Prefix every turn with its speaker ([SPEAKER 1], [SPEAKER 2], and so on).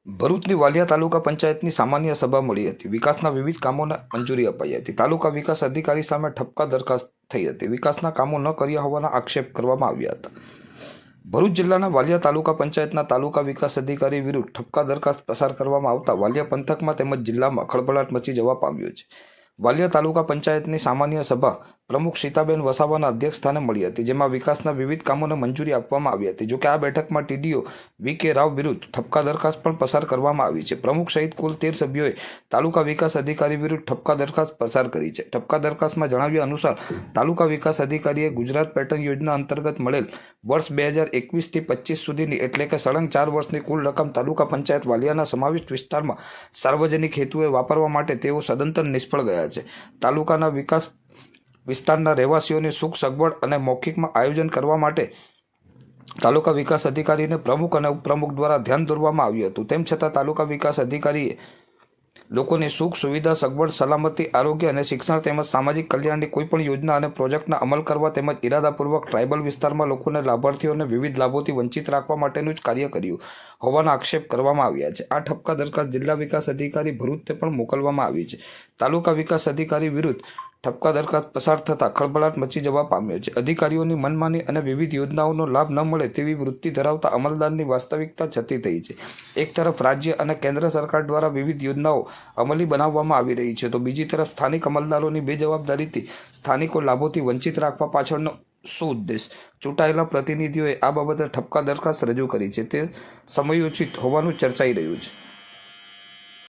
[SPEAKER 1] ભરૂચની વાલિયા તાલુકા પંચાયતની સામાન્ય સભા મળી હતી। વિકાસના વિવિધ કામોને મંજૂરી અપાઈ હતી। તાલુકા વિકાસ અધિકારી સામે ઠપકા દરખાસ્ત થઈ હતી। વિકાસના કામો ન કર્યા હોવાના આક્ષેપ કરવામાં આવ્યા હતા। ભરૂચ જિલ્લાના વાલિયા તાલુકા પંચાયતના તાલુકા વિકાસ અધિકારી વિરુદ્ધ ઠપકા દરખાસ્ત પસાર કરવામાં આવતા વાલિયા પંથકમાં તેમજ જિલ્લામાં ખળભળાટ મચી જવા પામ્યો છે। વાલિયા તાલુકા પંચાયતની સામાન્ય સભા પ્રમુખ સીતાબેન વસાવાના અધ્યક્ષસ્થાને મળી હતી, જેમાં વિકાસના વિવિધ કામોને મંજૂરી આપવામાં આવી હતી। જોકે આ બેઠકમાં ટીડીઓ વી.કે. રાવ વિરુદ્ધ ઠપકા દરખાસ્ત પણ પસાર કરવામાં આવી છે। પ્રમુખ સહિત કુલ 13 સભ્યોએ તાલુકા વિકાસ અધિકારી વિરુદ્ધ ઠપકા દરખાસ્ત પસાર કરી છે। ઠપકા દરખાસ્તમાં જણાવ્યા અનુસાર તાલુકા વિકાસ અધિકારીએ ગુજરાત પેટર્ન યોજના અંતર્ગત મળેલ વર્ષ 2021 થી 25 સુધીની એટલે કે સળંગ 4 વર્ષની કુલ રકમ તાલુકા પંચાયત વાલિયાના સમાવિષ્ટ વિસ્તારમાં સાર્વજનિક હેતુએ વાપરવા માટે તેઓ સદંતર નિષ્ફળ ગયા છે। તાલુકાના વિકાસ વિસ્તારના રહેવાસીઓની સુખ સગવડ અને મૌખિકમાં આયોજન કરવા માટે તાલુકા વિકાસ અધિકારીને પ્રમુખ અને ઉપપ્રમુખ દ્વારા ધ્યાન દોરવામાં આવ્યું હતું। તેમ છતાં તાલુકા વિકાસ અધિકારીએ લોકોની સુખ સુવિધા સગવડ સલામતી આરોગ્ય અને શિક્ષણ તેમજ સામાજિક કલ્યાણની કોઈપણ યોજના અને પ્રોજેક્ટના અમલ કરવા તેમજ ઇરાદાપૂર્વક ટ્રાઇબલ વિસ્તારમાં લોકોને લાભાર્થીઓને વિવિધ લાભોથી વંચિત રાખવા માટેનું જ કાર્ય કર્યું હોવાના આક્ષેપ કરવામાં આવ્યા છે। આ ઠપકા દરખાસ્ત જિલ્લા વિકાસ અધિકારી ભરૂચને પણ મોકલવામાં આવી છે। તાલુકા વિકાસ અધિકારી વિરુદ્ધ ઠપકા દરખાસ્ત પસાર થતાં ખળભળાટ મચી જવા પામ્યો છે। અધિકારીઓની મનમાની અને વિવિધ યોજનાઓનો લાભ ન મળે તેવી વૃત્તિ ધરાવતા અમલદારની વાસ્તવિકતા છતી થઈ છે। એક તરફ રાજ્ય અને કેન્દ્ર સરકાર દ્વારા વિવિધ યોજનાઓ અમલી બનાવવામાં આવી રહી છે, તો બીજી તરફ સ્થાનિક અમલદારોની બેજવાબદારીથી સ્થાનિકો લાભોથી વંચિત રાખવા પાછળનો શું ઉદ્દેશ? ચૂંટાયેલા પ્રતિનિધિઓએ આ બાબતે ઠપકા દરખાસ્ત રજૂ કરી છે તે સમયોચિત હોવાનું ચર્ચાઈ રહ્યું છે।